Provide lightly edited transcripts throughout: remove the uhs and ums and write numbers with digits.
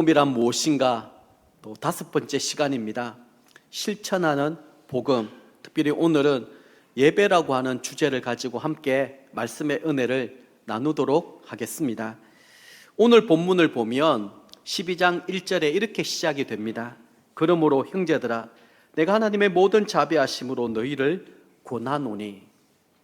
복음이란 무엇인가? 또 5번째 시간입니다. 실천하는 복음. 특별히 오늘은 예배라고 하는 주제를 가지고 함께 말씀의 은혜를 나누도록 하겠습니다. 오늘 본문을 보면 12장 1절에 이렇게 시작이 됩니다. 그러므로 형제들아 내가 하나님의 모든 자비하심으로 너희를 권하노니.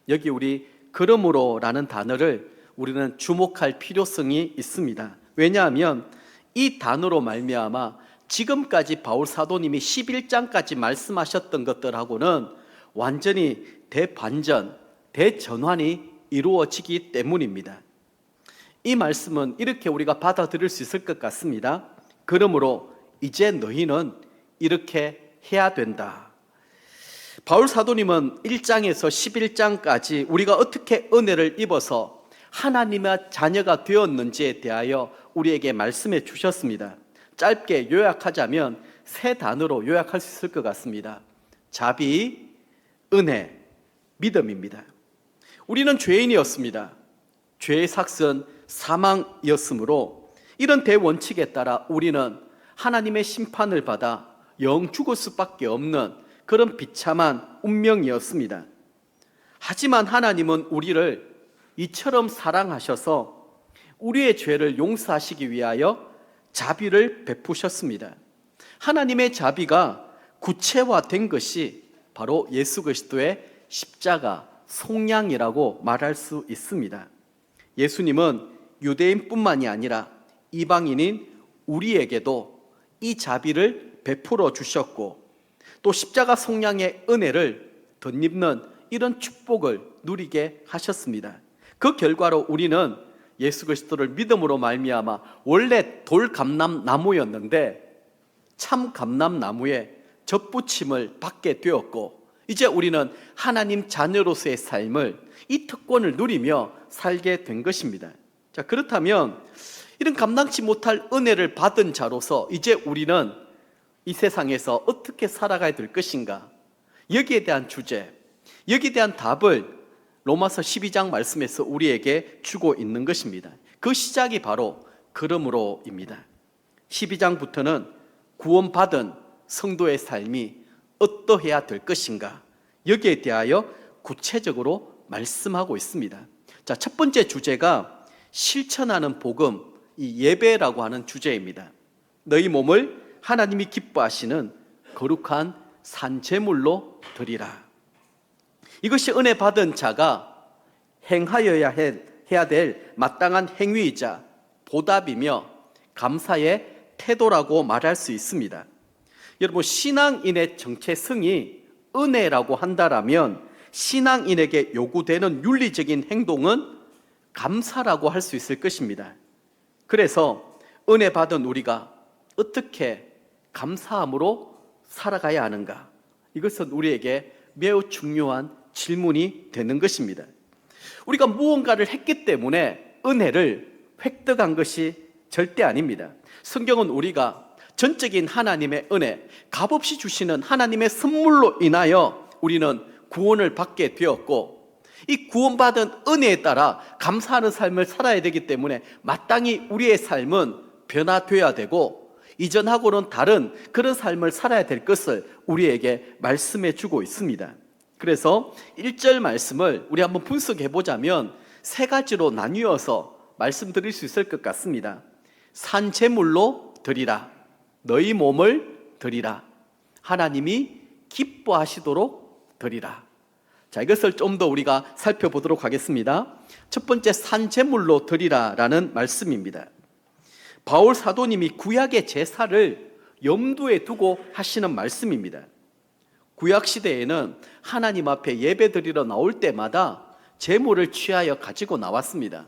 여기 우리 그러므로 라는 단어를 우리는 주목할 필요성이 있습니다. 왜냐하면 이 단어로 말미암아 지금까지 바울 사도님이 11장까지 말씀하셨던 것들하고는 완전히 대반전, 대전환이 이루어지기 때문입니다. 이 말씀은 이렇게 우리가 받아들일 수 있을 것 같습니다. 그러므로 이제 너희는 이렇게 해야 된다. 바울 사도님은 1장에서 11장까지 우리가 어떻게 은혜를 입어서 하나님의 자녀가 되었는지에 대하여 우리에게 말씀해 주셨습니다. 짧게 요약하자면 3단어로 요약할 수 있을 것 같습니다. 자비, 은혜, 믿음입니다. 우리는 죄인이었습니다. 죄의 삭은 사망이었으므로 이런 대원칙에 따라 우리는 하나님의 심판을 받아 영 죽을 수밖에 없는 그런 비참한 운명이었습니다. 하지만 하나님은 우리를 이처럼 사랑하셔서 우리의 죄를 용서하시기 위하여 자비를 베푸셨습니다. 하나님의 자비가 구체화된 것이 바로 예수 그리스도의 십자가 속량이라고 말할 수 있습니다. 예수님은 유대인뿐만이 아니라 이방인인 우리에게도 이 자비를 베풀어 주셨고 또 십자가 속량의 은혜를 덧입는 이런 축복을 누리게 하셨습니다. 그 결과로 우리는 예수 그리스도를 믿음으로 말미암아 원래 돌감람나무였는데 참 감람나무에 접붙임을 받게 되었고 이제 우리는 하나님 자녀로서의 삶을 이 특권을 누리며 살게 된 것입니다. 자, 그렇다면 이런 감당치 못할 은혜를 받은 자로서 이제 우리는 이 세상에서 어떻게 살아가야 될 것인가? 여기에 대한 주제, 여기에 대한 답을 로마서 12장 말씀에서 우리에게 주고 있는 것입니다. 그 시작이 바로 그러므로입니다. 12장부터는 구원받은 성도의 삶이 어떠해야 될 것인가? 여기에 대하여 구체적으로 말씀하고 있습니다. 자, 첫 번째 주제가 실천하는 복음, 이 예배라고 하는 주제입니다. 너희 몸을 하나님이 기뻐하시는 거룩한 산제물로 드리라. 이것이 은혜 받은 자가 행하여야 해야 될 마땅한 행위이자 보답이며 감사의 태도라고 말할 수 있습니다. 여러분, 신앙인의 정체성이 은혜라고 한다라면 신앙인에게 요구되는 윤리적인 행동은 감사라고 할 수 있을 것입니다. 그래서 은혜 받은 우리가 어떻게 감사함으로 살아가야 하는가? 이것은 우리에게 매우 중요한 질문이 되는 것입니다. 우리가 무언가를 했기 때문에 은혜를 획득한 것이 절대 아닙니다. 성경은 우리가 전적인 하나님의 은혜, 값없이 주시는 하나님의 선물로 인하여 우리는 구원을 받게 되었고 이 구원받은 은혜에 따라 감사하는 삶을 살아야 되기 때문에 마땅히 우리의 삶은 변화되어야 되고 이전하고는 다른 그런 삶을 살아야 될 것을 우리에게 말씀해 주고 있습니다. 그래서 1절 말씀을 우리 한번 분석해 보자면 3가지로 나뉘어서 말씀드릴 수 있을 것 같습니다. 산제물로 드리라. 너희 몸을 드리라. 하나님이 기뻐하시도록 드리라. 자, 이것을 좀 더 우리가 살펴보도록 하겠습니다. 첫 번째, 산제물로 드리라라는 말씀입니다. 바울 사도님이 구약의 제사를 염두에 두고 하시는 말씀입니다. 구약 시대에는 하나님 앞에 예배드리러 나올 때마다 제물을 취하여 가지고 나왔습니다.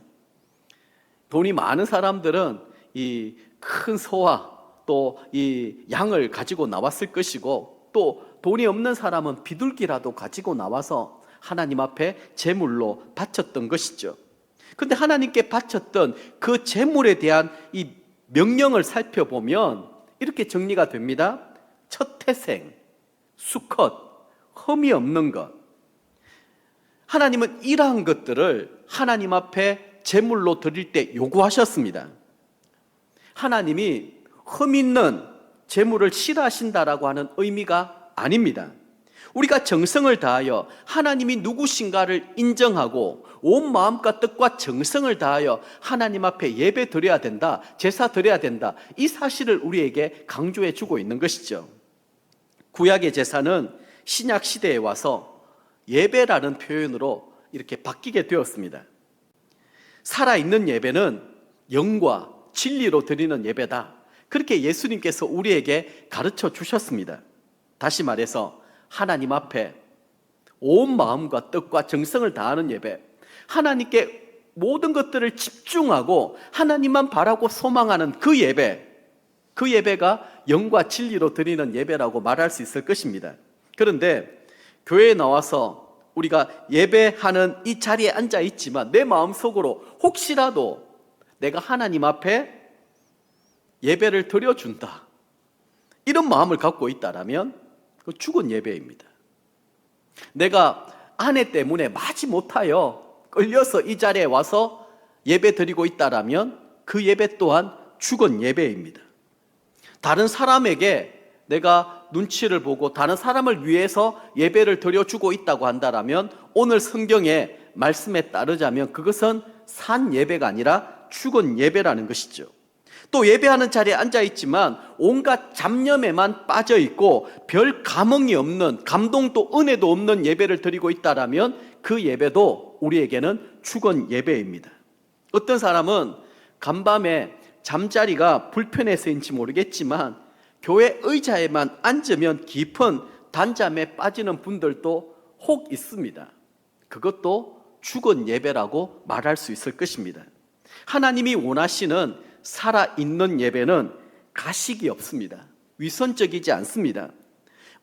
돈이 많은 사람들은 이 큰 소와 또 이 양을 가지고 나왔을 것이고 또 돈이 없는 사람은 비둘기라도 가지고 나와서 하나님 앞에 제물로 바쳤던 것이죠. 그런데 하나님께 바쳤던 그 제물에 대한 이 명령을 살펴보면 이렇게 정리가 됩니다. 첫 태생, 수컷, 흠이 없는 것. 하나님은 이러한 것들을 하나님 앞에 제물로 드릴 때 요구하셨습니다. 하나님이 흠 있는 재물을 싫어하신다라고 하는 의미가 아닙니다. 우리가 정성을 다하여 하나님이 누구신가를 인정하고 온 마음과 뜻과 정성을 다하여 하나님 앞에 예배 드려야 된다, 제사 드려야 된다, 이 사실을 우리에게 강조해 주고 있는 것이죠. 구약의 제사는 신약 시대에 와서 예배라는 표현으로 이렇게 바뀌게 되었습니다. 살아있는 예배는 영과 진리로 드리는 예배다, 그렇게 예수님께서 우리에게 가르쳐 주셨습니다. 다시 말해서 하나님 앞에 온 마음과 뜻과 정성을 다하는 예배, 하나님께 모든 것들을 집중하고 하나님만 바라고 소망하는 그 예배, 그 예배가 영과 진리로 드리는 예배라고 말할 수 있을 것입니다. 그런데 교회에 나와서 우리가 예배하는 이 자리에 앉아 있지만 내 마음속으로 혹시라도 내가 하나님 앞에 예배를 드려준다, 이런 마음을 갖고 있다라면 그 죽은 예배입니다. 내가 아내 때문에 마지 못하여 끌려서 이 자리에 와서 예배 드리고 있다라면 그 예배 또한 죽은 예배입니다. 다른 사람에게 내가 눈치를 보고 다른 사람을 위해서 예배를 드려주고 있다고 한다라면 오늘 성경의 말씀에 따르자면 그것은 산 예배가 아니라 죽은 예배라는 것이죠. 또 예배하는 자리에 앉아있지만 온갖 잡념에만 빠져있고 별 감흥이 없는, 감동도 은혜도 없는 예배를 드리고 있다라면 그 예배도 우리에게는 죽은 예배입니다. 어떤 사람은 간밤에 잠자리가 불편해서인지 모르겠지만 교회 의자에만 앉으면 깊은 단잠에 빠지는 분들도 혹 있습니다. 그것도 죽은 예배라고 말할 수 있을 것입니다. 하나님이 원하시는 살아있는 예배는 가식이 없습니다. 위선적이지 않습니다.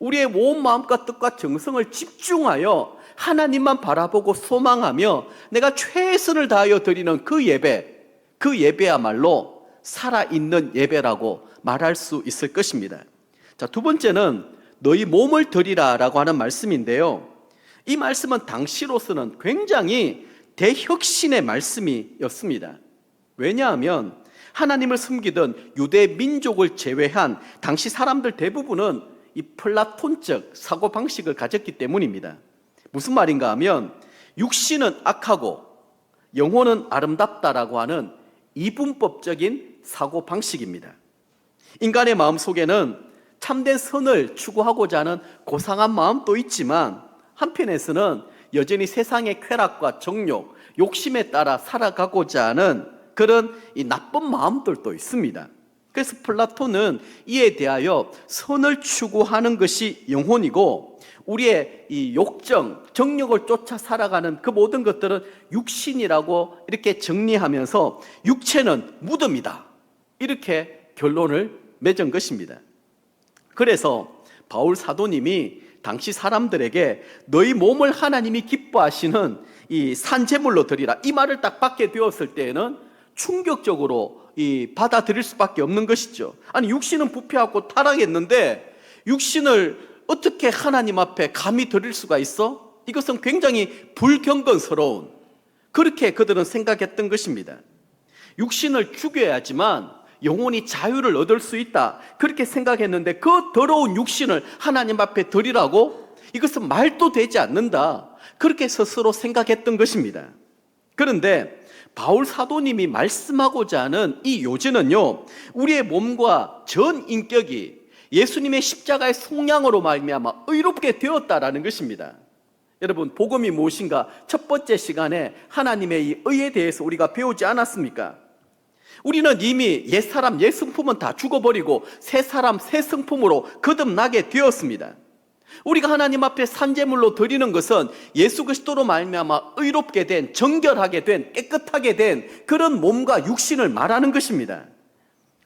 우리의 온 마음과 뜻과 정성을 집중하여 하나님만 바라보고 소망하며 내가 최선을 다하여 드리는 그 예배, 그 예배야말로 살아있는 예배라고 말할 수 있을 것입니다. 자, 두 번째는 너희 몸을 드리라 라고 하는 말씀인데요, 이 말씀은 당시로서는 굉장히 대혁신의 말씀이었습니다. 왜냐하면 하나님을 섬기던 유대 민족을 제외한 당시 사람들 대부분은 이 플라톤적 사고방식을 가졌기 때문입니다. 무슨 말인가 하면 육신은 악하고 영혼은 아름답다라고 하는 이분법적인 사고방식입니다. 인간의 마음속에는 참된 선을 추구하고자 하는 고상한 마음도 있지만 한편에서는 여전히 세상의 쾌락과 정욕, 욕심에 따라 살아가고자 하는 그런 이 나쁜 마음들도 있습니다. 그래서 플라톤은 이에 대하여 선을 추구하는 것이 영혼이고 우리의 이 욕정, 정욕을 쫓아 살아가는 그 모든 것들은 육신이라고 이렇게 정리하면서 육체는 무덤이다, 이렇게 결론을 맺은 것입니다. 그래서 바울 사도님이 당시 사람들에게 너희 몸을 하나님이 기뻐하시는 이 산제물로 드리라, 이 말을 딱 받게 되었을 때에는 충격적으로 받아들일 수밖에 없는 것이죠. 아니, 육신은 부패하고 타락했는데 육신을 어떻게 하나님 앞에 감히 드릴 수가 있어? 이것은 굉장히 불경건스러운, 그렇게 그들은 생각했던 것입니다. 육신을 죽여야지만 영혼이 자유를 얻을 수 있다, 그렇게 생각했는데 그 더러운 육신을 하나님 앞에 드리라고? 이것은 말도 되지 않는다, 그렇게 스스로 생각했던 것입니다. 그런데 바울 사도님이 말씀하고자 하는 이 요지는요, 우리의 몸과 전 인격이 예수님의 십자가의 속량으로 말미암아 의롭게 되었다라는 것입니다. 여러분, 복음이 무엇인가 첫 번째 시간에 하나님의 이 의에 대해서 우리가 배우지 않았습니까? 우리는 이미 옛사람 옛성품은 다 죽어버리고 새사람 새성품으로 거듭나게 되었습니다. 우리가 하나님 앞에 산제물로 드리는 것은 예수 그리스도로 말미암아 의롭게 된, 정결하게 된, 깨끗하게 된 그런 몸과 육신을 말하는 것입니다.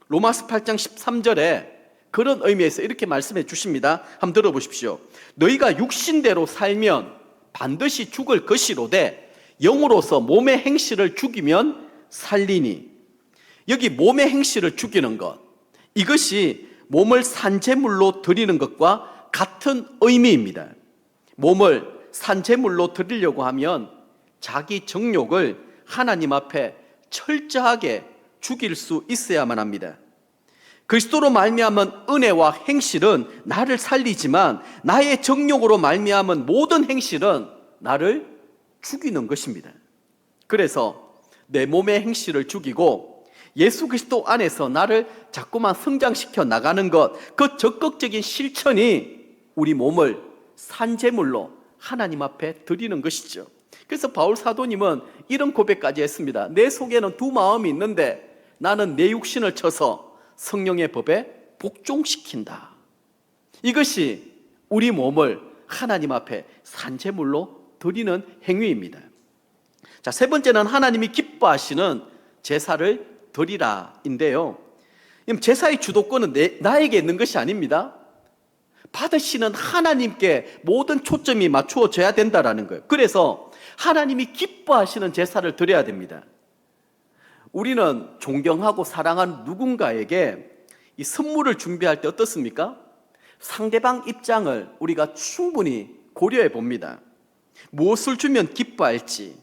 로마서 8장 13절에 그런 의미에서 이렇게 말씀해 주십니다. 한번 들어보십시오. 너희가 육신대로 살면 반드시 죽을 것이로되 영으로서 몸의 행실을 죽이면 살리니. 여기 몸의 행실을 죽이는 것, 이것이 몸을 산제물로 드리는 것과 같은 의미입니다. 몸을 산제물로 드리려고 하면 자기 정욕을 하나님 앞에 철저하게 죽일 수 있어야만 합니다. 그리스도로 말미암은 은혜와 행실은 나를 살리지만 나의 정욕으로 말미암은 모든 행실은 나를 죽이는 것입니다. 그래서 내 몸의 행실을 죽이고 예수 그리스도 안에서 나를 자꾸만 성장시켜 나가는 것, 그 적극적인 실천이 우리 몸을 산제물로 하나님 앞에 드리는 것이죠. 그래서 바울 사도님은 이런 고백까지 했습니다. 내 속에는 두 마음이 있는데 나는 내 육신을 쳐서 성령의 법에 복종시킨다. 이것이 우리 몸을 하나님 앞에 산제물로 드리는 행위입니다. 자, 세 번째는 하나님이 기뻐하시는 제사를 드리라인데요. 제사의 주도권은 나에게 있는 것이 아닙니다. 받으시는 하나님께 모든 초점이 맞추어져야 된다라는 거예요. 그래서 하나님이 기뻐하시는 제사를 드려야 됩니다. 우리는 존경하고 사랑하는 누군가에게 이 선물을 준비할 때 어떻습니까? 상대방 입장을 우리가 충분히 고려해 봅니다. 무엇을 주면 기뻐할지,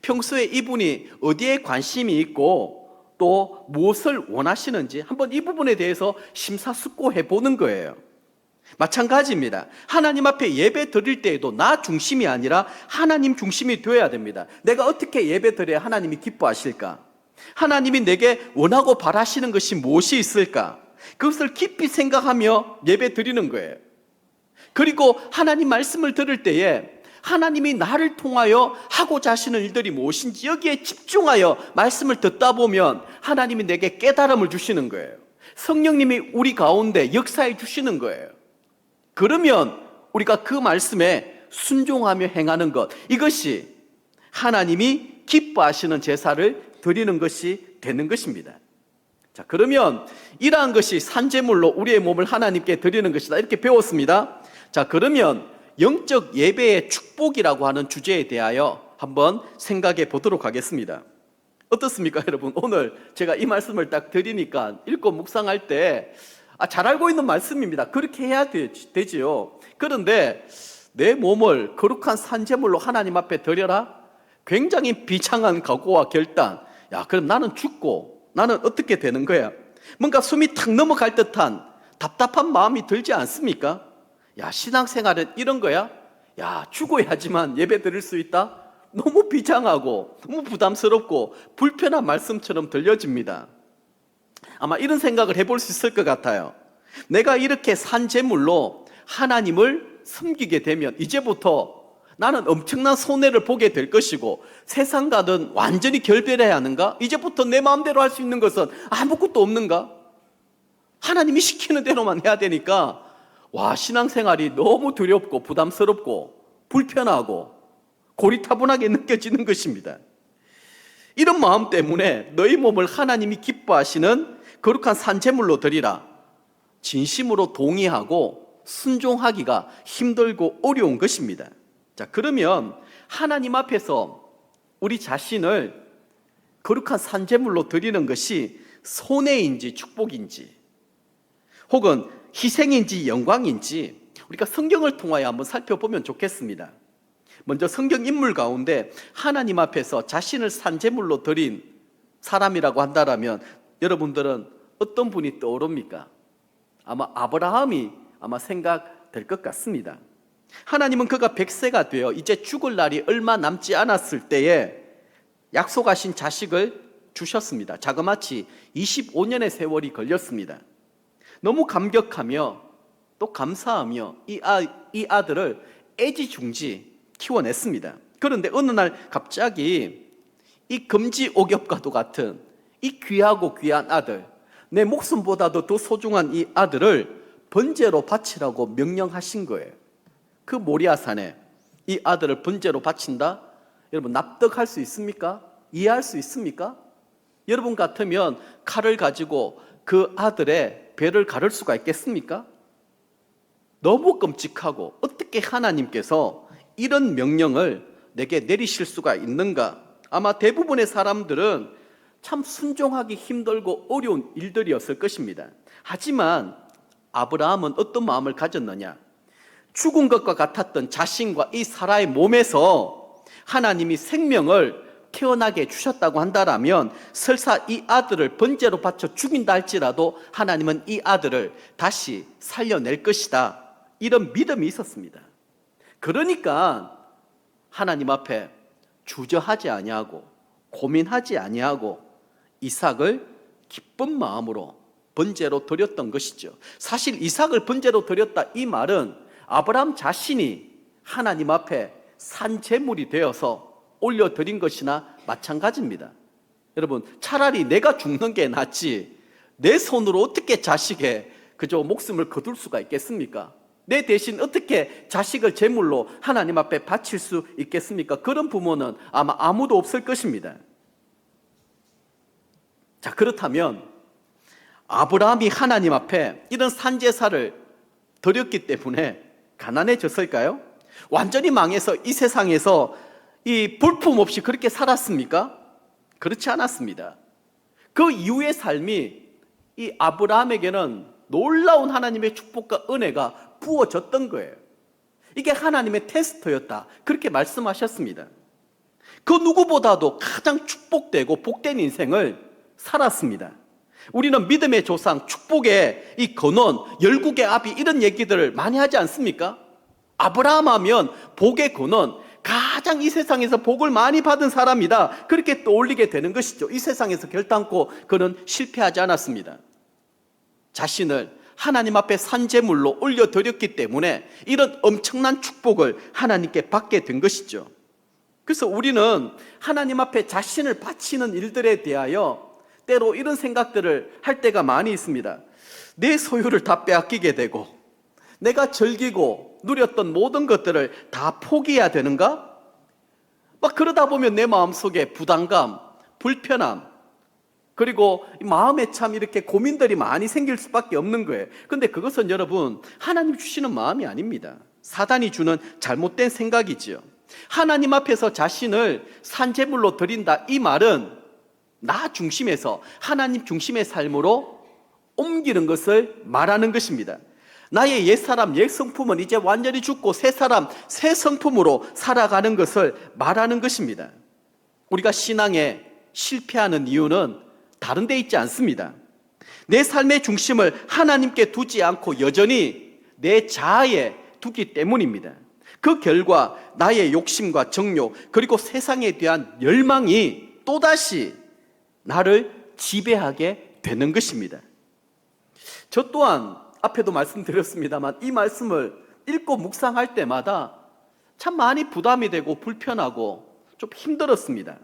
평소에 이분이 어디에 관심이 있고 또 무엇을 원하시는지 한번 이 부분에 대해서 심사숙고해 보는 거예요. 마찬가지입니다. 하나님 앞에 예배 드릴 때에도 나 중심이 아니라 하나님 중심이 되어야 됩니다. 내가 어떻게 예배 드려야 하나님이 기뻐하실까? 하나님이 내게 원하고 바라시는 것이 무엇이 있을까? 그것을 깊이 생각하며 예배 드리는 거예요. 그리고 하나님 말씀을 들을 때에 하나님이 나를 통하여 하고자 하시는 일들이 무엇인지 여기에 집중하여 말씀을 듣다 보면 하나님이 내게 깨달음을 주시는 거예요. 성령님이 우리 가운데 역사해 주시는 거예요. 그러면 우리가 그 말씀에 순종하며 행하는 것, 이것이 하나님이 기뻐하시는 제사를 드리는 것이 되는 것입니다. 자, 그러면 이러한 것이 산제물로 우리의 몸을 하나님께 드리는 것이다, 이렇게 배웠습니다. 자, 그러면 영적 예배의 축복이라고 하는 주제에 대하여 한번 생각해 보도록 하겠습니다. 어떻습니까, 여러분? 오늘 제가 이 말씀을 딱 드리니까 읽고 묵상할 때 잘 알고 있는 말씀입니다. 그렇게 해야 되지요. 그런데 내 몸을 거룩한 산제물로 하나님 앞에 드려라? 굉장히 비장한 각오와 결단. 야, 그럼 나는 죽고 나는 어떻게 되는 거야? 뭔가 숨이 탁 넘어갈 듯한 답답한 마음이 들지 않습니까? 야, 신앙생활은 이런 거야? 야, 죽어야지만 예배 드릴 수 있다? 너무 비장하고 너무 부담스럽고 불편한 말씀처럼 들려집니다. 아마 이런 생각을 해볼 수 있을 것 같아요. 내가 이렇게 산제물로 하나님을 섬기게 되면 이제부터 나는 엄청난 손해를 보게 될 것이고 세상과는 완전히 결별해야 하는가? 이제부터 내 마음대로 할 수 있는 것은 아무것도 없는가? 하나님이 시키는 대로만 해야 되니까 와, 신앙생활이 너무 두렵고 부담스럽고 불편하고 고리타분하게 느껴지는 것입니다. 이런 마음 때문에 너희 몸을 하나님이 기뻐하시는 거룩한 산제물로 드리라, 진심으로 동의하고 순종하기가 힘들고 어려운 것입니다. 자, 그러면 하나님 앞에서 우리 자신을 거룩한 산제물로 드리는 것이 손해인지 축복인지 혹은 희생인지 영광인지 우리가 성경을 통하여 한번 살펴보면 좋겠습니다. 먼저 성경 인물 가운데 하나님 앞에서 자신을 산제물로 드린 사람이라고 한다면 여러분들은 어떤 분이 떠오릅니까? 아마 아브라함이 생각될 것 같습니다. 하나님은 그가 100세가 되어 이제 죽을 날이 얼마 남지 않았을 때에 약속하신 자식을 주셨습니다. 자그마치 25년의 세월이 걸렸습니다. 너무 감격하며 또 감사하며 이 아들을 애지중지 키워냈습니다. 그런데 어느 날 갑자기 이 금지옥엽과도 같은 이 귀하고 귀한 아들, 내 목숨보다도 더 소중한 이 아들을 번제로 바치라고 명령하신 거예요. 그 모리아산에 이 아들을 번제로 바친다? 여러분 납득할 수 있습니까? 이해할 수 있습니까? 여러분 같으면 칼을 가지고 그 아들의 배를 가를 수가 있겠습니까? 너무 끔찍하고 어떻게 하나님께서 이런 명령을 내게 내리실 수가 있는가? 아마 대부분의 사람들은 참 순종하기 힘들고 어려운 일들이었을 것입니다. 하지만 아브라함은 어떤 마음을 가졌느냐? 죽은 것과 같았던 자신과 이 사라의 몸에서 하나님이 생명을 태어나게 해주셨다고 한다라면 설사 이 아들을 번제로 바쳐 죽인다 할지라도 하나님은 이 아들을 다시 살려낼 것이다, 이런 믿음이 있었습니다. 그러니까 하나님 앞에 주저하지 아니하고 고민하지 아니하고 이삭을 기쁜 마음으로 번제로 드렸던 것이죠. 사실 이삭을 번제로 드렸다 이 말은 아브라함 자신이 하나님 앞에 산 제물이 되어서 올려드린 것이나 마찬가지입니다. 여러분, 차라리 내가 죽는 게 낫지 내 손으로 어떻게 자식의 그저 목숨을 거둘 수가 있겠습니까? 내 대신 어떻게 자식을 제물로 하나님 앞에 바칠 수 있겠습니까? 그런 부모는 아마 아무도 없을 것입니다. 자, 그렇다면 아브라함이 하나님 앞에 이런 산제사를 드렸기 때문에 가난해졌을까요? 완전히 망해서 이 세상에서 이 볼품 없이 그렇게 살았습니까? 그렇지 않았습니다. 그 이후의 삶이 이 아브라함에게는 놀라운 하나님의 축복과 은혜가 부어졌던 거예요. 이게 하나님의 테스트였다, 그렇게 말씀하셨습니다. 그 누구보다도 가장 축복되고 복된 인생을 살았습니다. 우리는 믿음의 조상, 축복의 이 근원, 열국의 아비, 이런 얘기들을 많이 하지 않습니까? 아브라함 하면 복의 근원, 가장 이 세상에서 복을 많이 받은 사람이다, 그렇게 떠올리게 되는 것이죠. 이 세상에서 결단코 그는 실패하지 않았습니다. 자신을 하나님 앞에 산제물로 올려드렸기 때문에 이런 엄청난 축복을 하나님께 받게 된 것이죠. 그래서 우리는 하나님 앞에 자신을 바치는 일들에 대하여 때로 이런 생각들을 할 때가 많이 있습니다. 내 소유를 다 빼앗기게 되고 내가 즐기고 누렸던 모든 것들을 다 포기해야 되는가? 막 그러다 보면 내 마음속에 부담감, 불편함, 그리고 마음에 참 이렇게 고민들이 많이 생길 수밖에 없는 거예요. 근데 그것은 여러분, 하나님 주시는 마음이 아닙니다. 사단이 주는 잘못된 생각이지요. 하나님 앞에서 자신을 산제물로 드린다, 이 말은 나 중심에서 하나님 중심의 삶으로 옮기는 것을 말하는 것입니다. 나의 옛사람, 옛성품은 이제 완전히 죽고 새사람, 새 성품으로 살아가는 것을 말하는 것입니다. 우리가 신앙에 실패하는 이유는 다른 데 있지 않습니다. 내 삶의 중심을 하나님께 두지 않고 여전히 내 자아에 두기 때문입니다. 그 결과 나의 욕심과 정욕, 그리고 세상에 대한 열망이 또다시 나를 지배하게 되는 것입니다. 저 또한 앞에도 말씀드렸습니다만 이 말씀을 읽고 묵상할 때마다 참 많이 부담이 되고 불편하고 좀 힘들었습니다.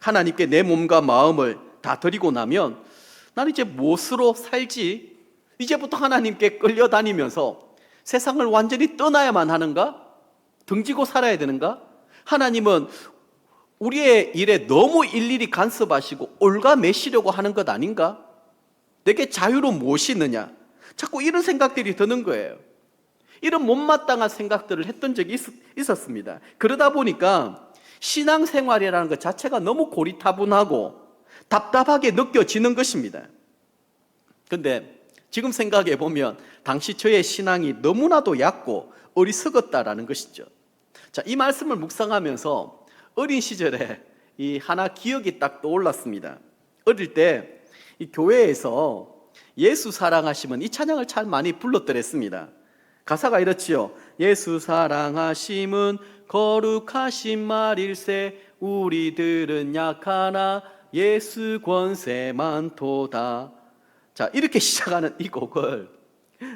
하나님께 내 몸과 마음을 다 드리고 나면 나는 이제 무엇으로 살지? 이제부터 하나님께 끌려다니면서 세상을 완전히 떠나야만 하는가? 등지고 살아야 되는가? 하나님은 우리의 일에 너무 일일이 간섭하시고 올가매시려고 하는 것 아닌가? 내게 자유로 무엇이 있느냐? 자꾸 이런 생각들이 드는 거예요. 이런 못마땅한 생각들을 했던 적이 있었습니다. 그러다 보니까 신앙생활이라는 것 자체가 너무 고리타분하고 답답하게 느껴지는 것입니다. 그런데 지금 생각해 보면 당시 저의 신앙이 너무나도 얕고 어리석었다라는 것이죠. 자, 이 말씀을 묵상하면서 어린 시절에 이 하나 기억이 딱 떠올랐습니다. 어릴 때 이 교회에서 예수 사랑하시면 이 찬양을 참 많이 불렀더랬습니다. 가사가 이렇지요. 예수 사랑하심은 거룩하신 말일세, 우리들은 약하나 예수 권세 많도다. 자, 이렇게 시작하는 이 곡을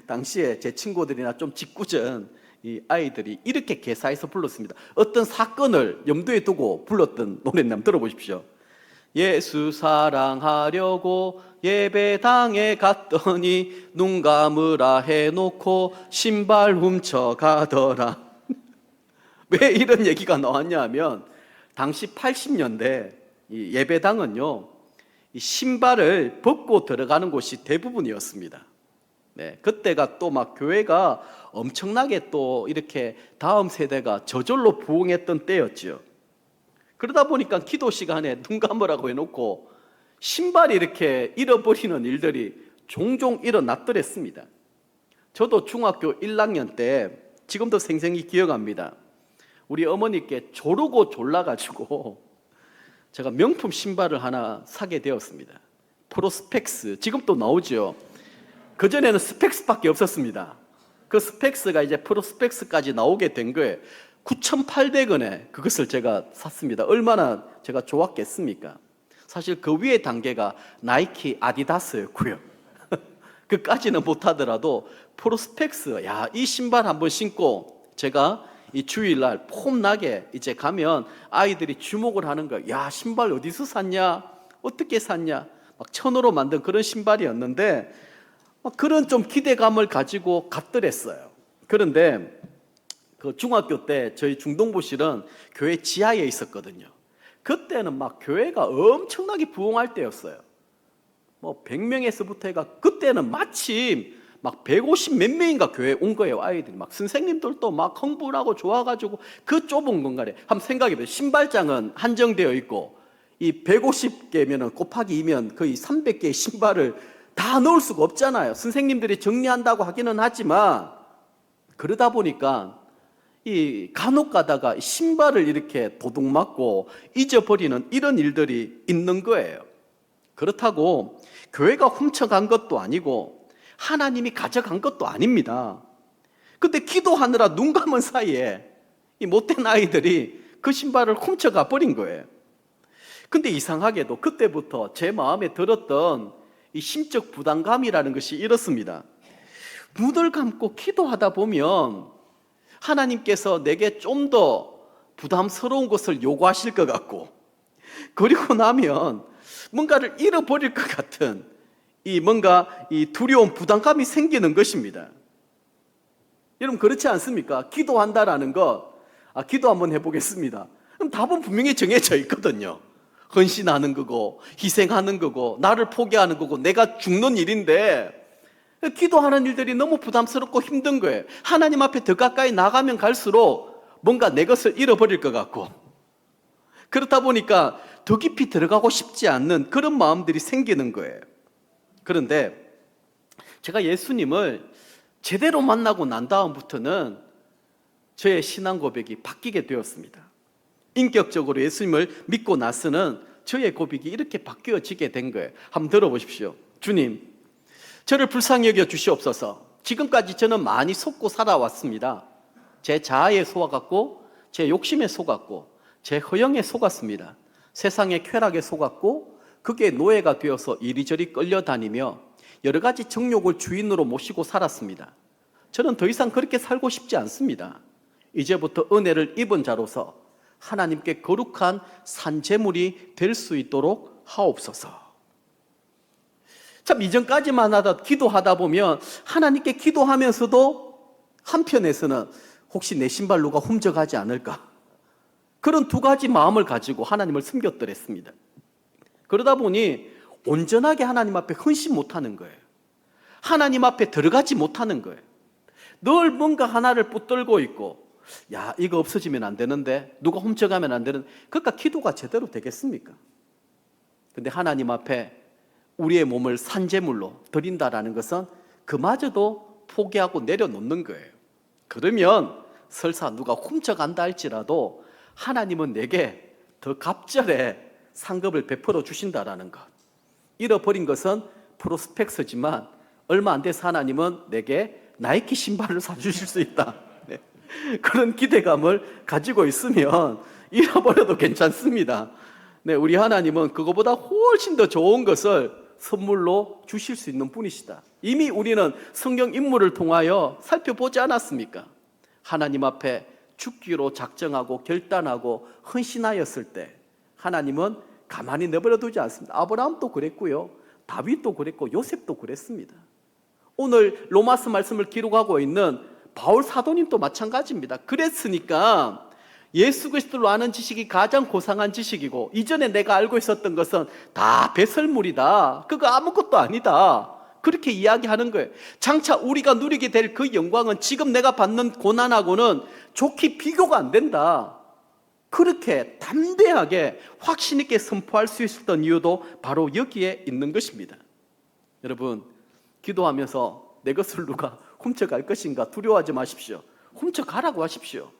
당시에 제 친구들이나 좀 짓궂은 이 아이들이 이렇게 개사해서 불렀습니다. 어떤 사건을 염두에 두고 불렀던 노래를 한번 들어보십시오. 예수 사랑하려고 예배당에 갔더니 눈 감으라 해놓고 신발 훔쳐가더라. 왜 이런 얘기가 나왔냐 하면 당시 80년대 이 예배당은요, 이 신발을 벗고 들어가는 곳이 대부분이었습니다. 네, 그때가 또 막 교회가 엄청나게 또 이렇게 다음 세대가 저절로 부흥했던 때였죠. 그러다 보니까 기도 시간에 눈 감으라고 해놓고 신발이 이렇게 잃어버리는 일들이 종종 일어났더랬습니다. 저도 중학교 1학년 때 지금도 생생히 기억합니다. 우리 어머니께 조르고 졸라가지고 제가 명품 신발을 하나 사게 되었습니다. 프로스펙스, 지금 또 나오죠. 그전에는 스펙스밖에 없었습니다. 그 스펙스가 이제 프로스펙스까지 나오게 된 거예요. 9,800원에 그것을 제가 샀습니다. 얼마나 제가 좋았겠습니까? 사실 그 위의 단계가 나이키, 아디다스였고요. 그까지는 못하더라도 프로스펙스, 야, 이 신발 한번 신고 제가 이 주일날 폼나게 이제 가면 아이들이 주목을 하는 거예요. 야, 신발 어디서 샀냐? 어떻게 샀냐? 막 천으로 만든 그런 신발이었는데 그런 좀 기대감을 가지고 갔더랬어요. 그런데 그 중학교 때 저희 중동부실은 교회 지하에 있었거든요. 그때는 막 교회가 엄청나게 부흥할 때였어요. 뭐 100명에서부터 해가 그때는 마침 막 150 몇 명인가 교회 온 거예요. 아이들이 막 선생님들도 막 흥분하고 좋아가지고 그 좁은 공간에 한번 생각해보세요. 신발장은 한정되어 있고 이 150개면은 곱하기 2면 거의 300개의 신발을 다 넣을 수가 없잖아요. 선생님들이 정리한다고 하기는 하지만 그러다 보니까 이 간혹 가다가 신발을 이렇게 도둑 맞고 잊어버리는 이런 일들이 있는 거예요. 그렇다고 교회가 훔쳐간 것도 아니고 하나님이 가져간 것도 아닙니다. 근데 기도하느라 눈 감은 사이에 이 못된 아이들이 그 신발을 훔쳐가 버린 거예요. 근데 이상하게도 그때부터 제 마음에 들었던 이 심적 부담감이라는 것이 이렇습니다. 눈을 감고 기도하다 보면 하나님께서 내게 좀 더 부담스러운 것을 요구하실 것 같고, 그리고 나면 뭔가를 잃어버릴 것 같은 이 뭔가 이 두려운 부담감이 생기는 것입니다. 여러분 그렇지 않습니까? 기도한다라는 것, 기도 한번 해보겠습니다. 그럼 답은 분명히 정해져 있거든요. 헌신하는 거고 희생하는 거고 나를 포기하는 거고 내가 죽는 일인데 기도하는 일들이 너무 부담스럽고 힘든 거예요. 하나님 앞에 더 가까이 나가면 갈수록 뭔가 내 것을 잃어버릴 것 같고 그렇다 보니까 더 깊이 들어가고 싶지 않는 그런 마음들이 생기는 거예요. 그런데 제가 예수님을 제대로 만나고 난 다음부터는 저의 신앙 고백이 바뀌게 되었습니다. 인격적으로 예수님을 믿고 나서는 저의 고백이 이렇게 바뀌어지게 된 거예요. 한번 들어보십시오. 주님, 저를 불쌍히 여겨 주시옵소서. 지금까지 저는 많이 속고 살아왔습니다. 제 자아에 속았고 제 욕심에 속았고 제 허영에 속았습니다. 세상의 쾌락에 속았고 그게 노예가 되어서 이리저리 끌려다니며 여러 가지 정욕을 주인으로 모시고 살았습니다. 저는 더 이상 그렇게 살고 싶지 않습니다. 이제부터 은혜를 입은 자로서 하나님께 거룩한 산제물이 될 수 있도록 하옵소서. 참 이전까지만 하다 기도하다 보면 하나님께 기도하면서도 한편에서는 혹시 내 신발 누가 훔쳐가지 않을까, 그런 두 가지 마음을 가지고 하나님을 섬겼더랬습니다. 그러다 보니 온전하게 하나님 앞에 헌신 못하는 거예요. 하나님 앞에 들어가지 못하는 거예요. 늘 뭔가 하나를 붙들고 있고, 야, 이거 없어지면 안 되는데, 누가 훔쳐가면 안 되는데, 그러니까 기도가 제대로 되겠습니까? 근데 하나님 앞에 우리의 몸을 산제물로 드린다라는 것은 그마저도 포기하고 내려놓는 거예요. 그러면 설사 누가 훔쳐간다 할지라도 하나님은 내게 더 갑절에 상급을 베풀어 주신다라는 것. 잃어버린 것은 프로스펙스지만 얼마 안 돼서 하나님은 내게 나이키 신발을 사주실 수 있다. 네. 그런 기대감을 가지고 있으면 잃어버려도 괜찮습니다. 네, 우리 하나님은 그거보다 훨씬 더 좋은 것을 선물로 주실 수 있는 분이시다. 이미 우리는 성경 인물을 통하여 살펴보지 않았습니까? 하나님 앞에 죽기로 작정하고 결단하고 헌신하였을 때 하나님은 가만히 내버려 두지 않습니다. 아브라함도 그랬고요, 다윗도 그랬고 요셉도 그랬습니다. 오늘 로마서 말씀을 기록하고 있는 바울 사도님도 마찬가지입니다. 그랬으니까 예수 그리스도를 아는 지식이 가장 고상한 지식이고 이전에 내가 알고 있었던 것은 다 배설물이다, 그거 아무것도 아니다, 그렇게 이야기하는 거예요. 장차 우리가 누리게 될 그 영광은 지금 내가 받는 고난하고는 좋게 비교가 안 된다, 그렇게 담대하게 확신 있게 선포할 수 있었던 이유도 바로 여기에 있는 것입니다. 여러분, 기도하면서 내 것을 누가 훔쳐갈 것인가 두려워하지 마십시오. 훔쳐가라고 하십시오.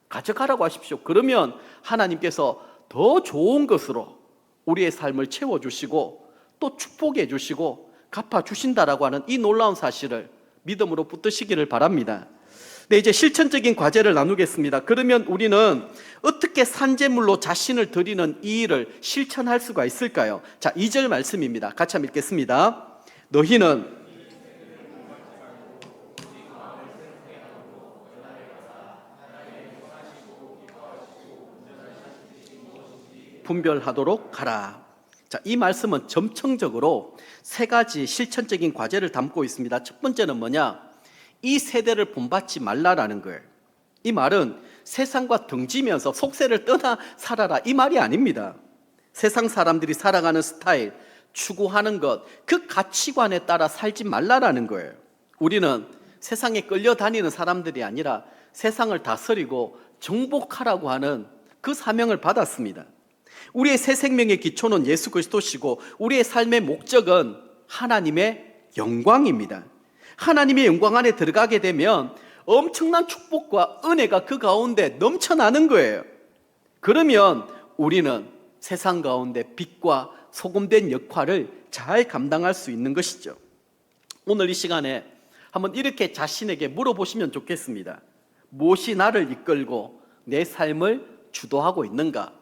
가져가라고 하십시오. 그러면 하나님께서 더 좋은 것으로 우리의 삶을 채워주시고 또 축복해 주시고 갚아주신다라고 하는 이 놀라운 사실을 믿음으로 붙드시기를 바랍니다. 네, 이제 실천적인 과제를 나누겠습니다. 그러면 우리는 어떻게 산재물로 자신을 드리는 이 일을 실천할 수가 있을까요? 자, 2절 말씀입니다. 같이 한번 읽겠습니다. 너희는 분별하도록 하라. 자, 이 말씀은 점층적으로 세 가지 실천적인 과제를 담고 있습니다. 첫 번째는 뭐냐? 이 세대를 본받지 말라라는 거예요. 이 말은 세상과 등지면서 속세를 떠나 살아라 이 말이 아닙니다. 세상 사람들이 살아가는 스타일, 추구하는 것, 그 가치관에 따라 살지 말라라는 거예요. 우리는 세상에 끌려다니는 사람들이 아니라 세상을 다스리고 정복하라고 하는 그 사명을 받았습니다. 우리의 새 생명의 기초는 예수 그리스도시고 우리의 삶의 목적은 하나님의 영광입니다. 하나님의 영광 안에 들어가게 되면 엄청난 축복과 은혜가 그 가운데 넘쳐나는 거예요. 그러면 우리는 세상 가운데 빛과 소금된 역할을 잘 감당할 수 있는 것이죠. 오늘 이 시간에 한번 이렇게 자신에게 물어보시면 좋겠습니다. 무엇이 나를 이끌고 내 삶을 주도하고 있는가?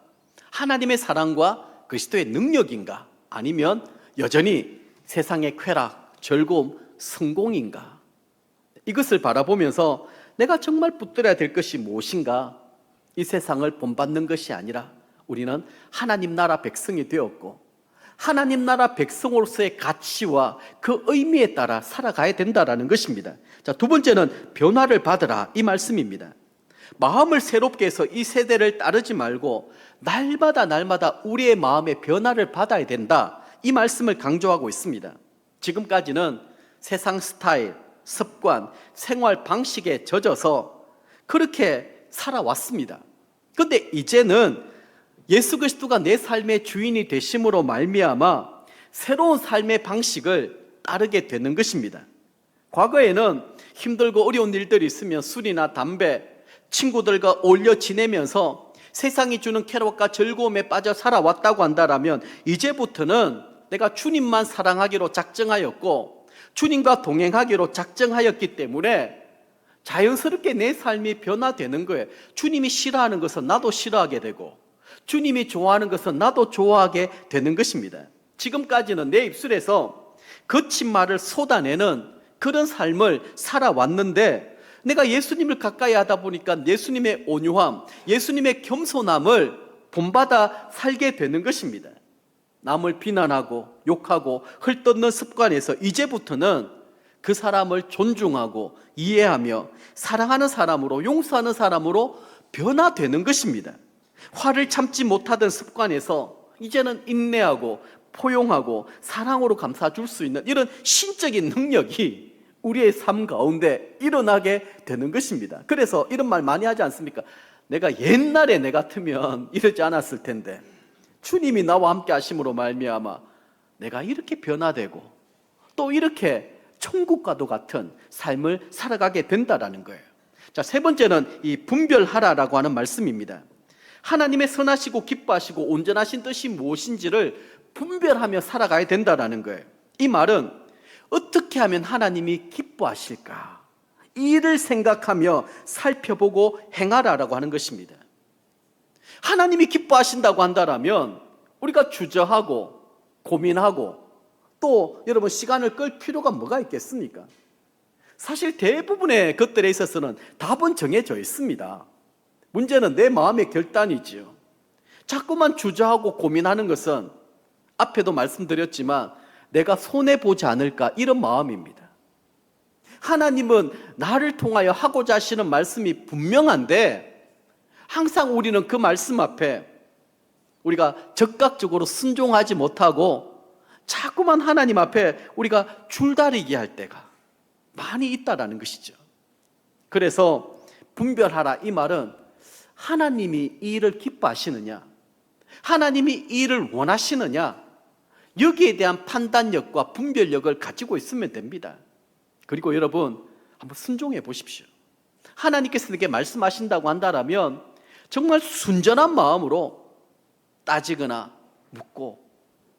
하나님의 사랑과 그리스도의 능력인가? 아니면 여전히 세상의 쾌락, 즐거움, 성공인가? 이것을 바라보면서 내가 정말 붙들어야 될 것이 무엇인가? 이 세상을 본받는 것이 아니라 우리는 하나님 나라 백성이 되었고 하나님 나라 백성으로서의 가치와 그 의미에 따라 살아가야 된다는 것입니다. 자, 두 번째는 변화를 받으라 이 말씀입니다. 마음을 새롭게 해서 이 세대를 따르지 말고 날마다 우리의 마음의 변화를 받아야 된다 이 말씀을 강조하고 있습니다. 지금까지는 세상 스타일, 습관, 생활 방식에 젖어서 그렇게 살아왔습니다. 그런데 이제는 예수 그리스도가 내 삶의 주인이 되심으로 말미암아 새로운 삶의 방식을 따르게 되는 것입니다. 과거에는 힘들고 어려운 일들이 있으면 술이나 담배, 친구들과 어울려 지내면서 세상이 주는 쾌락과 즐거움에 빠져 살아왔다고 한다면 이제부터는 내가 주님만 사랑하기로 작정하였고 주님과 동행하기로 작정하였기 때문에 자연스럽게 내 삶이 변화되는 거예요. 주님이 싫어하는 것은 나도 싫어하게 되고 주님이 좋아하는 것은 나도 좋아하게 되는 것입니다. 지금까지는 내 입술에서 거친 말을 쏟아내는 그런 삶을 살아왔는데 내가 예수님을 가까이 하다 보니까 예수님의 온유함, 예수님의 겸손함을 본받아 살게 되는 것입니다. 남을 비난하고 욕하고 헐뜯는 습관에서 이제부터는 그 사람을 존중하고 이해하며 사랑하는 사람으로, 용서하는 사람으로 변화되는 것입니다. 화를 참지 못하던 습관에서 이제는 인내하고 포용하고 사랑으로 감싸줄 수 있는 이런 신적인 능력이 우리의 삶 가운데 일어나게 되는 것입니다. 그래서 이런 말 많이 하지 않습니까? 내가 옛날에 내 같으면 이러지 않았을 텐데 주님이 나와 함께 하심으로 말미암아 내가 이렇게 변화되고 또 이렇게 천국과도 같은 삶을 살아가게 된다라는 거예요. 자, 세 번째는 이 분별하라라고 하는 말씀입니다. 하나님의 선하시고 기뻐하시고 온전하신 뜻이 무엇인지를 분별하며 살아가야 된다라는 거예요. 이 말은 어떻게 하면 하나님이 기뻐하실까? 이를 생각하며 살펴보고 행하라라고 하는 것입니다. 하나님이 기뻐하신다고 한다면 우리가 주저하고 고민하고 또 여러분 시간을 끌 필요가 뭐가 있겠습니까? 사실 대부분의 것들에 있어서는 답은 정해져 있습니다. 문제는 내 마음의 결단이지요. 자꾸만 주저하고 고민하는 것은 앞에도 말씀드렸지만 내가 손해보지 않을까 이런 마음입니다. 하나님은 나를 통하여 하고자 하시는 말씀이 분명한데 항상 우리는 그 말씀 앞에 우리가 적극적으로 순종하지 못하고 자꾸만 하나님 앞에 우리가 줄다리기 할 때가 많이 있다라는 것이죠. 그래서 분별하라 이 말은 하나님이 이 일을 기뻐하시느냐, 하나님이 이 일을 원하시느냐, 여기에 대한 판단력과 분별력을 가지고 있으면 됩니다. 그리고 여러분 한번 순종해 보십시오. 하나님께서 내게 말씀하신다고 한다면 정말 순전한 마음으로 따지거나 묻고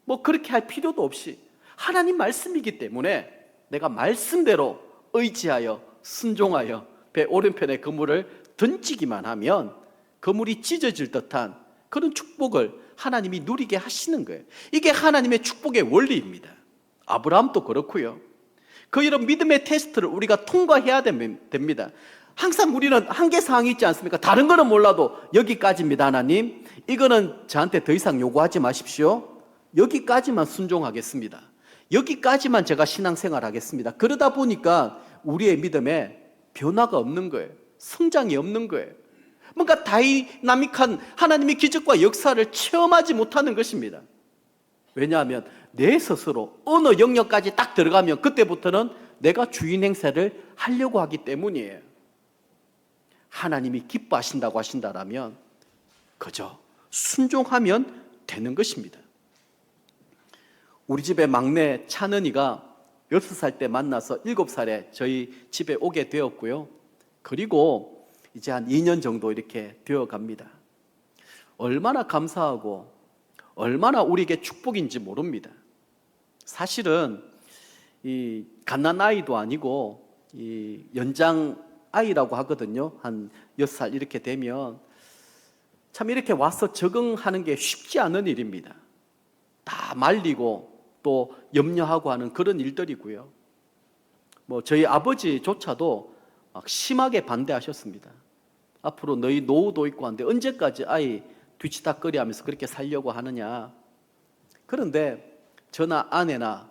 뭐 그렇게 할 필요도 없이 하나님 말씀이기 때문에 내가 말씀대로 의지하여 순종하여 배 오른편에 그물을 던지기만 하면 그물이 찢어질 듯한 그런 축복을 하나님이 누리게 하시는 거예요. 이게 하나님의 축복의 원리입니다. 아브라함도 그렇고요. 그 이런 믿음의 테스트를 우리가 통과해야 됩니다. 항상 우리는 한계사항이 있지 않습니까? 다른 거는 몰라도 여기까지입니다. 하나님, 이거는 저한테 더 이상 요구하지 마십시오. 여기까지만 순종하겠습니다. 여기까지만 제가 신앙생활 하겠습니다. 그러다 보니까 우리의 믿음에 변화가 없는 거예요. 성장이 없는 거예요. 뭔가 다이나믹한 하나님의 기적과 역사를 체험하지 못하는 것입니다. 왜냐하면 내 스스로 어느 영역까지 딱 들어가면 그때부터는 내가 주인 행세를 하려고 하기 때문이에요. 하나님이 기뻐하신다고 하신다라면 그저 순종하면 되는 것입니다. 우리 집의 막내 찬은이가 6살 때 만나서 7살에 저희 집에 오게 되었고요. 그리고 이제 한 2년 정도 이렇게 되어 갑니다. 얼마나 감사하고 얼마나 우리에게 축복인지 모릅니다. 사실은 이 갓난아이도 아니고 이 연장아이라고 하거든요. 한 6살 이렇게 되면 참 이렇게 와서 적응하는 게 쉽지 않은 일입니다. 다 말리고 또 염려하고 하는 그런 일들이고요. 뭐 저희 아버지조차도 막 심하게 반대하셨습니다. 앞으로 너희 노후도 있고 한데 언제까지 아이 뒤치다꺼리 하면서 그렇게 살려고 하느냐. 그런데 저나 아내나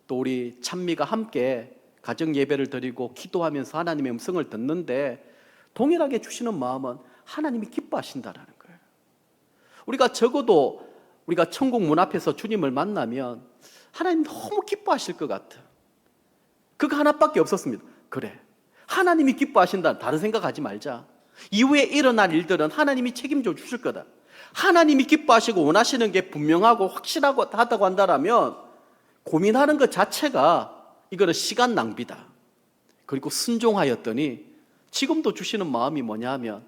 또 우리 찬미가 함께 가정 예배를 드리고 기도하면서 하나님의 음성을 듣는데 동일하게 주시는 마음은 하나님이 기뻐하신다라는 거예요. 우리가 적어도 우리가 천국 문 앞에서 주님을 만나면 하나님 너무 기뻐하실 것 같아. 그거 하나밖에 없었습니다. 그래, 하나님이 기뻐하신다. 다른 생각하지 말자. 이후에 일어날 일들은 하나님이 책임져 주실 거다. 하나님이 기뻐하시고 원하시는 게 분명하고 확실하고 하다고 한다면 고민하는 것 자체가 이거는 시간 낭비다. 그리고 순종하였더니 지금도 주시는 마음이 뭐냐 하면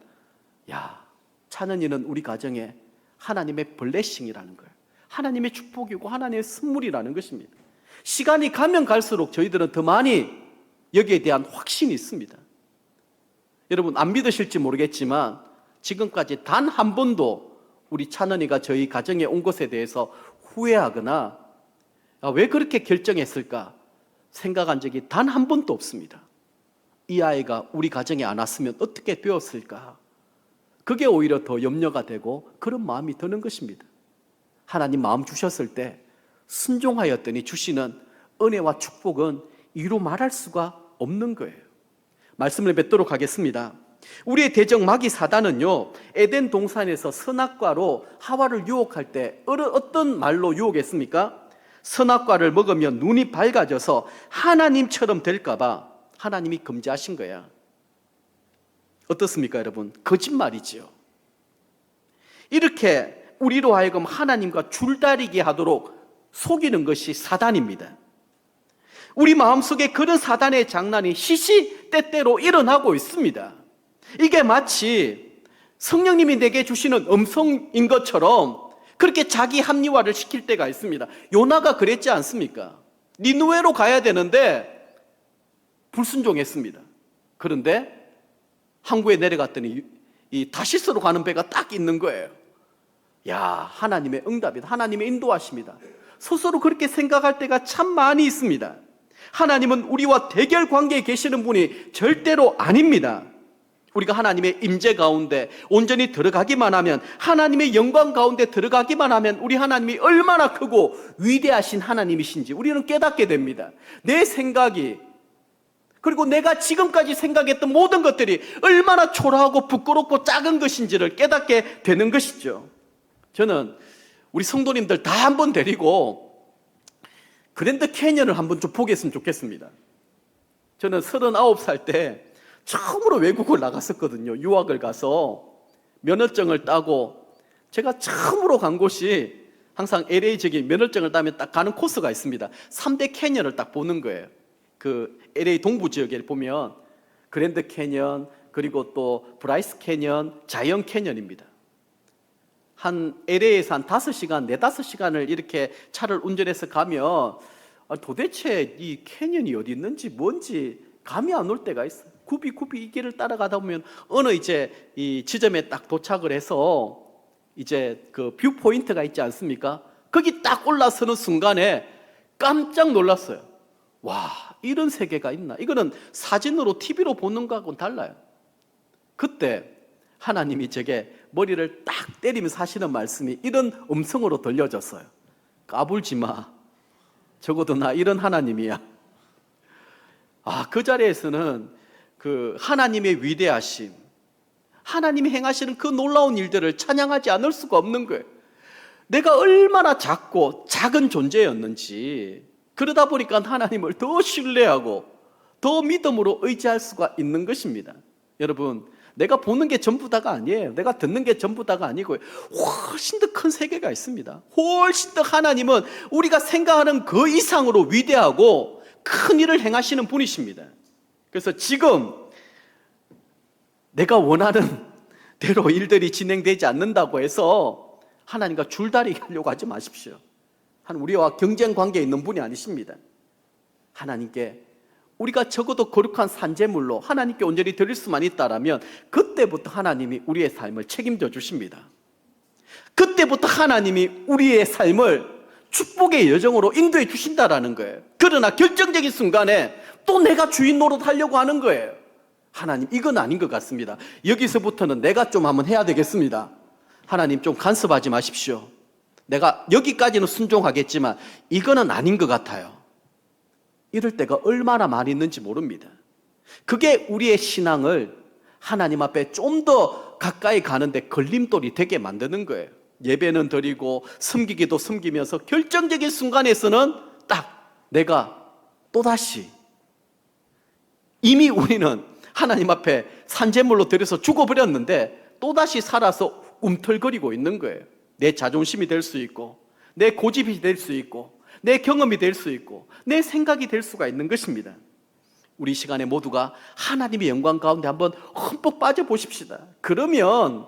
야, 찬은이는 우리 가정에 하나님의 블레싱이라는 거예요. 하나님의 축복이고 하나님의 선물이라는 것입니다. 시간이 가면 갈수록 저희들은 더 많이 여기에 대한 확신이 있습니다. 여러분 안 믿으실지 모르겠지만 지금까지 단 한 번도 우리 찬은이가 저희 가정에 온 것에 대해서 후회하거나 왜 그렇게 결정했을까 생각한 적이 단 한 번도 없습니다. 이 아이가 우리 가정에 안 왔으면 어떻게 되었을까? 그게 오히려 더 염려가 되고 그런 마음이 드는 것입니다. 하나님 마음 주셨을 때 순종하였더니 주시는 은혜와 축복은 이루 말할 수가 없는 거예요. 말씀을 맺도록 하겠습니다. 우리의 대적 마귀 사단은요, 에덴 동산에서 선악과로 하와를 유혹할 때 어떤 말로 유혹했습니까? 선악과를 먹으면 눈이 밝아져서 하나님처럼 될까봐 하나님이 금지하신 거야. 어떻습니까, 여러분? 거짓말이지요. 이렇게 우리로 하여금 하나님과 줄다리기 하도록 속이는 것이 사단입니다. 우리 마음속에 그런 사단의 장난이 시시때때로 일어나고 있습니다. 이게 마치 성령님이 내게 주시는 음성인 것처럼 그렇게 자기 합리화를 시킬 때가 있습니다. 요나가 그랬지 않습니까? 니느웨로 가야 되는데 불순종했습니다. 그런데 항구에 내려갔더니 이 다시스로 가는 배가 딱 있는 거예요. 야, 하나님의 응답이다. 하나님의 인도하십니다. 스스로 그렇게 생각할 때가 참 많이 있습니다. 하나님은 우리와 대결 관계에 계시는 분이 절대로 아닙니다. 우리가 하나님의 임재 가운데 온전히 들어가기만 하면, 하나님의 영광 가운데 들어가기만 하면 우리 하나님이 얼마나 크고 위대하신 하나님이신지 우리는 깨닫게 됩니다. 내 생각이, 그리고 내가 지금까지 생각했던 모든 것들이 얼마나 초라하고 부끄럽고 작은 것인지를 깨닫게 되는 것이죠. 저는 우리 성도님들 다 한번 데리고 그랜드 캐니언을 한번 좀 보겠으면 좋겠습니다. 저는 39살 때 처음으로 외국을 나갔었거든요. 유학을 가서 면허증을 따고, 제가 처음으로 간 곳이 항상 LA 저기 면허증을 따면 딱 가는 코스가 있습니다. 3대 캐니언을 딱 보는 거예요. 그 LA 동부 지역에 보면 그랜드 캐니언, 그리고 또 브라이스 캐니언, 자이언트 캐니언입니다. 한 LA에서 한 5시간, 4-5시간을 이렇게 차를 운전해서 가면 도대체 이 캐년이 어디 있는지 뭔지 감이 안 올 때가 있어요. 굽이 이 길을 따라가다 보면 어느 이제 이 지점에 딱 도착을 해서 이제 그 뷰 포인트가 있지 않습니까? 거기 딱 올라서는 순간에 깜짝 놀랐어요. 와, 이런 세계가 있나? 이거는 사진으로 TV로 보는 거하고는 달라요. 그때 하나님이 제게 머리를 딱 때리면서 하시는 말씀이 이런 음성으로 들려졌어요. 까불지 마. 적어도 나 이런 하나님이야. 그 자리에서는 그 하나님의 위대하심, 하나님이 행하시는 그 놀라운 일들을 찬양하지 않을 수가 없는 거예요. 내가 얼마나 작고 작은 존재였는지, 그러다 보니까 하나님을 더 신뢰하고 더 믿음으로 의지할 수가 있는 것입니다. 여러분, 내가 보는 게 전부 다가 아니에요. 내가 듣는 게 전부 다가 아니고요. 훨씬 더 큰 세계가 있습니다. 훨씬 더 하나님은 우리가 생각하는 그 이상으로 위대하고 큰 일을 행하시는 분이십니다. 그래서 지금 내가 원하는 대로 일들이 진행되지 않는다고 해서 하나님과 줄다리기 하려고 하지 마십시오. 우리와 경쟁 관계에 있는 분이 아니십니다. 하나님께 우리가 적어도 거룩한 산제물로 하나님께 온전히 드릴 수만 있다라면 그때부터 하나님이 우리의 삶을 책임져 주십니다. 그때부터 하나님이 우리의 삶을 축복의 여정으로 인도해 주신다라는 거예요. 그러나 결정적인 순간에 또 내가 주인 노릇하려고 하는 거예요. 하나님, 이건 아닌 것 같습니다. 여기서부터는 내가 좀 한번 해야 되겠습니다. 하나님, 좀 간섭하지 마십시오. 내가 여기까지는 순종하겠지만 이거는 아닌 것 같아요. 이럴 때가 얼마나 많이 있는지 모릅니다. 그게 우리의 신앙을 하나님 앞에 좀 더 가까이 가는데 걸림돌이 되게 만드는 거예요. 예배는 드리고 섬기기도 섬기면서 결정적인 순간에서는 딱 내가 또다시, 이미 우리는 하나님 앞에 산제물로 드려서 죽어버렸는데 또다시 살아서 움틀거리고 있는 거예요. 내 자존심이 될 수 있고, 내 고집이 될 수 있고, 내 경험이 될 수 있고, 내 생각이 될 수가 있는 것입니다. 우리 시간에 모두가 하나님의 영광 가운데 한번 흠뻑 빠져보십시다. 그러면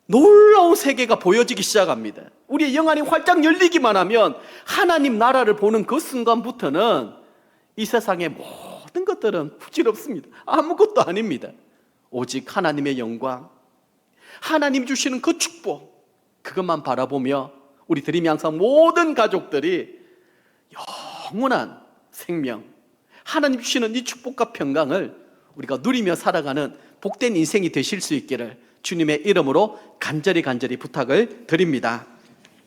놀라운 세계가 보여지기 시작합니다. 우리의 영안이 활짝 열리기만 하면 하나님 나라를 보는 그 순간부터는 이 세상의 모든 것들은 부질없습니다. 아무것도 아닙니다. 오직 하나님의 영광, 하나님 주시는 그 축복, 그것만 바라보며 우리 드림이 항상 모든 가족들이 영원한 생명, 하나님 주시는 이 축복과 평강을 우리가 누리며 살아가는 복된 인생이 되실 수 있기를 주님의 이름으로 간절히 부탁을 드립니다.